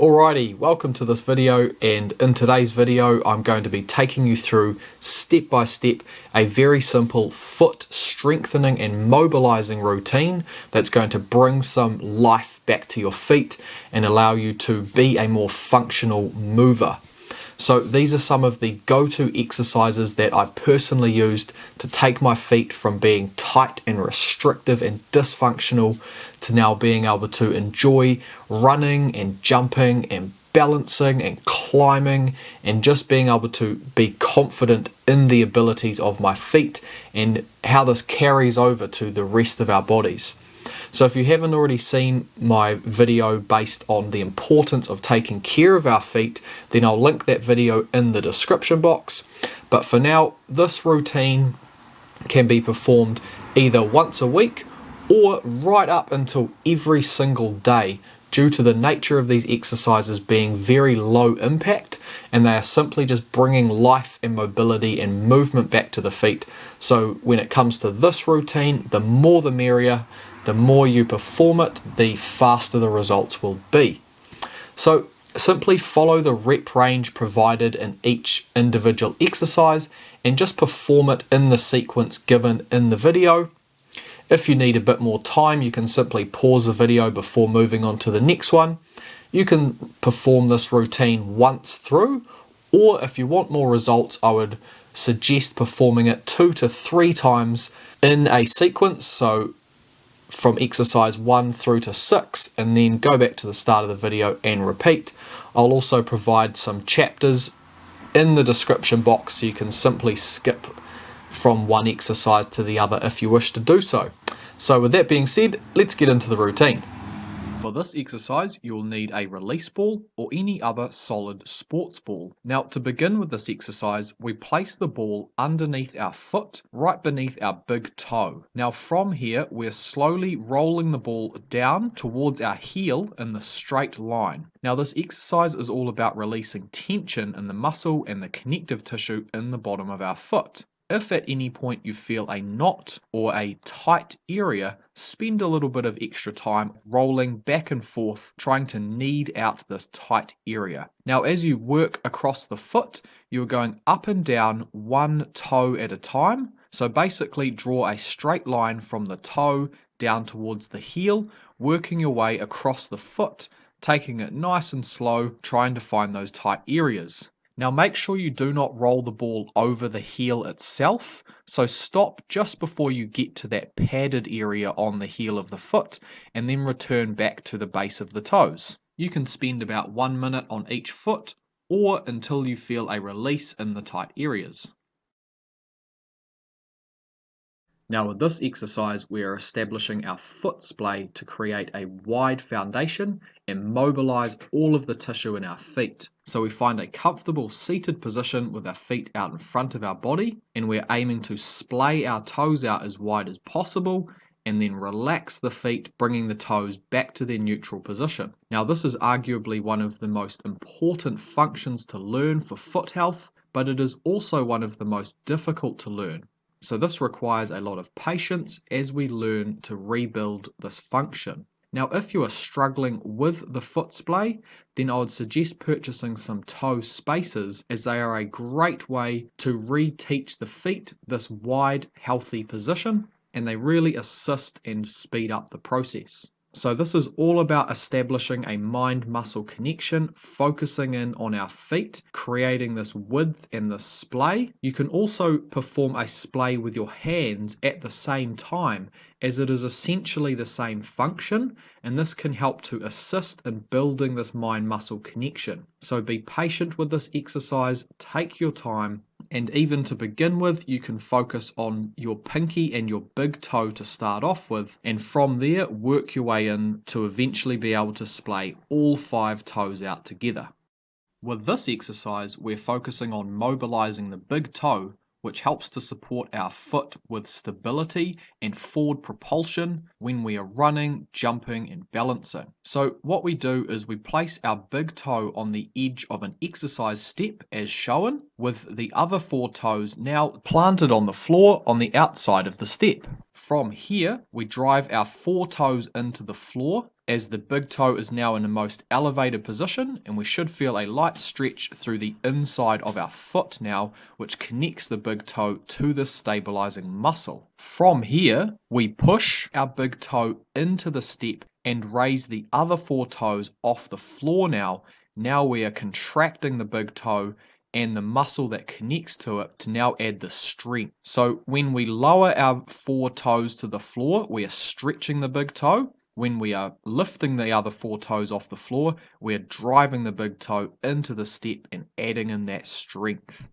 Alrighty, welcome to this video, and in today's video I'm going to be taking you through step by step a very simple foot strengthening and mobilizing routine that's going to bring some life back to your feet and allow you to be a more functional mover. So these are some of the go-to exercises that I personally used to take my feet from being tight and restrictive and dysfunctional to now being able to enjoy running and jumping and balancing and climbing and just being able to be confident in the abilities of my feet and how this carries over to the rest of our bodies. So if you haven't already seen my video based on the importance of taking care of our feet, then I'll link that video in the description box. But for now, this routine can be performed either once a week or right up until every single day, due to the nature of these exercises being very low impact, and they are simply just bringing life and mobility and movement back to the feet. So when it comes to this routine, the more the merrier. The more you perform it, the faster the results will be. So simply follow the rep range provided in each individual exercise and just perform it in the sequence given in the video. If you need a bit more time, you can simply pause the video before moving on to the next one. You can perform this routine once through, or if you want more results, I would suggest performing it 2 to 3 times in a sequence. So from exercise 1 through to 6, and then go back to the start of the video and repeat. I'll also provide some chapters in the description box so you can simply skip from one exercise to the other if you wish to do so. So with that being said, let's get into the routine. For this exercise, you'll need a release ball or any other solid sports ball. Now, to begin with this exercise, we place the ball underneath our foot, right beneath our big toe. Now, from here, we're slowly rolling the ball down towards our heel in the straight line. Now, this exercise is all about releasing tension in the muscle and the connective tissue in the bottom of our foot. If at any point you feel a knot or a tight area, spend a little bit of extra time rolling back and forth, trying to knead out this tight area. Now, as you work across the foot, you're going up and down one toe at a time. So basically draw a straight line from the toe down towards the heel, working your way across the foot, taking it nice and slow, trying to find those tight areas. Now make sure you do not roll the ball over the heel itself, so stop just before you get to that padded area on the heel of the foot, and then return back to the base of the toes. You can spend about 1 minute on each foot, or until you feel a release in the tight areas. Now with this exercise, we are establishing our foot splay to create a wide foundation and mobilize all of the tissue in our feet. So we find a comfortable seated position with our feet out in front of our body, and we're aiming to splay our toes out as wide as possible and then relax the feet, bringing the toes back to their neutral position. Now this is arguably one of the most important functions to learn for foot health, but it is also one of the most difficult to learn. So this requires a lot of patience as we learn to rebuild this function. Now, if you are struggling with the foot splay, then I would suggest purchasing some toe spacers, as they are a great way to reteach the feet this wide, healthy position, and they really assist and speed up the process. So this is all about establishing a mind-muscle connection, focusing in on our feet, creating this width and this splay. You can also perform a splay with your hands at the same time, as it is essentially the same function, and this can help to assist in building this mind-muscle connection. So be patient with this exercise, take your time, and even to begin with, you can focus on your pinky and your big toe to start off with, and from there, work your way in to eventually be able to splay all 5 toes out together. With this exercise, we're focusing on mobilizing the big toe, which helps to support our foot with stability and forward propulsion when we are running, jumping, and balancing. So what we do is we place our big toe on the edge of an exercise step as shown, with the other 4 toes now planted on the floor on the outside of the step. From here, we drive our 4 toes into the floor, as the big toe is now in the most elevated position, and we should feel a light stretch through the inside of our foot now, which connects the big toe to this stabilizing muscle. From here, we push our big toe into the step and raise the other 4 toes off the floor now. Now we are contracting the big toe and the muscle that connects to it to now add the strength. So when we lower our 4 toes to the floor, we are stretching the big toe. When we are lifting the other 4 toes off the floor, we are driving the big toe into the step and adding in that strength.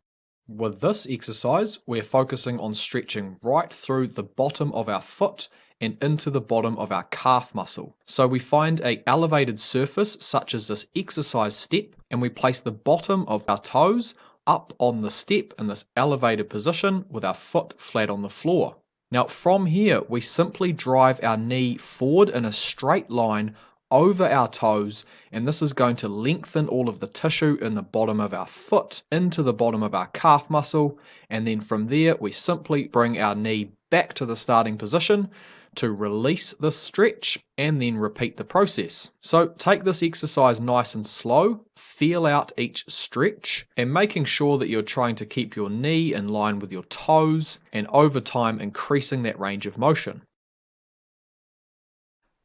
With this exercise, we're focusing on stretching right through the bottom of our foot and into the bottom of our calf muscle. So we find an elevated surface such as this exercise step, and we place the bottom of our toes up on the step in this elevated position with our foot flat on the floor. Now from here, we simply drive our knee forward in a straight line over our toes, and this is going to lengthen all of the tissue in the bottom of our foot into the bottom of our calf muscle, and then from there we simply bring our knee back to the starting position to release this stretch and then repeat the process. So take this exercise nice and slow, feel out each stretch and making sure that you're trying to keep your knee in line with your toes and over time increasing that range of motion.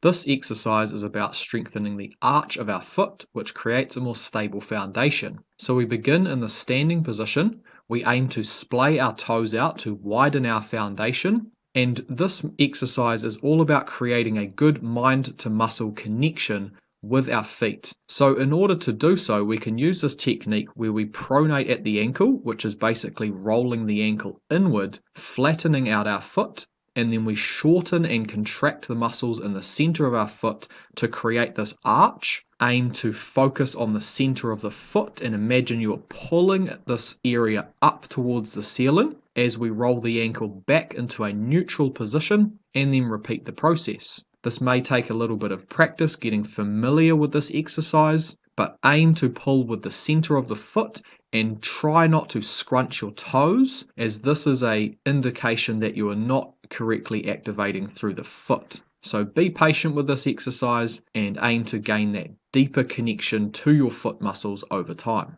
This exercise is about strengthening the arch of our foot, which creates a more stable foundation. So we begin in the standing position. We aim to splay our toes out to widen our foundation. And this exercise is all about creating a good mind to muscle connection with our feet. So in order to do so, we can use this technique where we pronate at the ankle, which is basically rolling the ankle inward, flattening out our foot, and then we shorten and contract the muscles in the center of our foot to create this arch. Aim to focus on the center of the foot and imagine you're pulling this area up towards the ceiling as we roll the ankle back into a neutral position and then repeat the process. This may take a little bit of practice getting familiar with this exercise, but aim to pull with the center of the foot and try not to scrunch your toes, as this is an indication that you are not correctly activating through the foot. So be patient with this exercise and aim to gain that deeper connection to your foot muscles over time.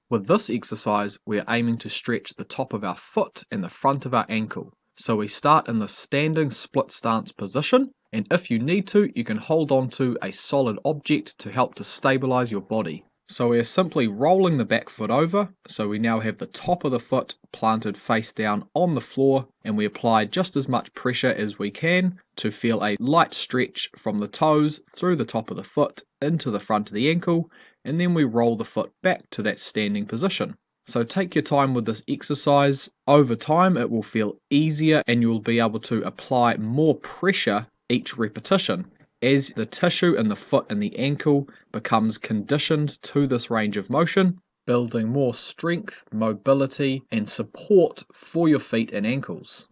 With this exercise, we're aiming to stretch the top of our foot and the front of our ankle. So we start in the standing split stance position, and if you need to, you can hold on to a solid object to help to stabilize your body. So we're simply rolling the back foot over, so we now have the top of the foot planted face down on the floor, and we apply just as much pressure as we can to feel a light stretch from the toes through the top of the foot into the front of the ankle, and then we roll the foot back to that standing position. So take your time with this exercise. Over time it will feel easier and you'll be able to apply more pressure each repetition, as the tissue in the foot and the ankle becomes conditioned to this range of motion, building more strength, mobility, and support for your feet and ankles.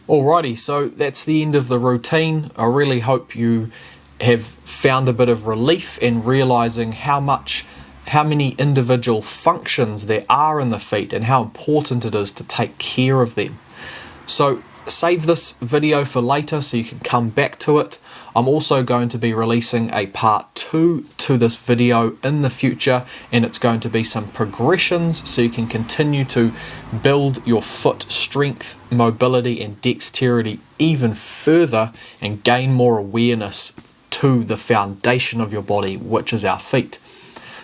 Alrighty, so that's the end of the routine. I really hope you have found a bit of relief in realizing how many individual functions there are in the feet and how important it is to take care of them. So save this video for later so you can come back to it. I'm also going to be releasing a part 2 to this video in the future, and it's going to be some progressions so you can continue to build your foot strength, mobility and dexterity even further and gain more awareness to the foundation of your body, which is our feet.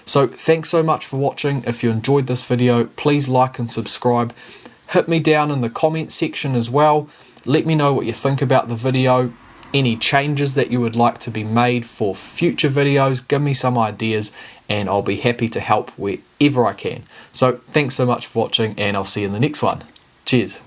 So thanks so much for watching. If you enjoyed this video, please like and subscribe. Hit me down in the comment section as well. Let me know what you think about the video, any changes that you would like to be made for future videos. Give me some ideas and I'll be happy to help wherever I can. So thanks so much for watching, and I'll see you in the next one. Cheers.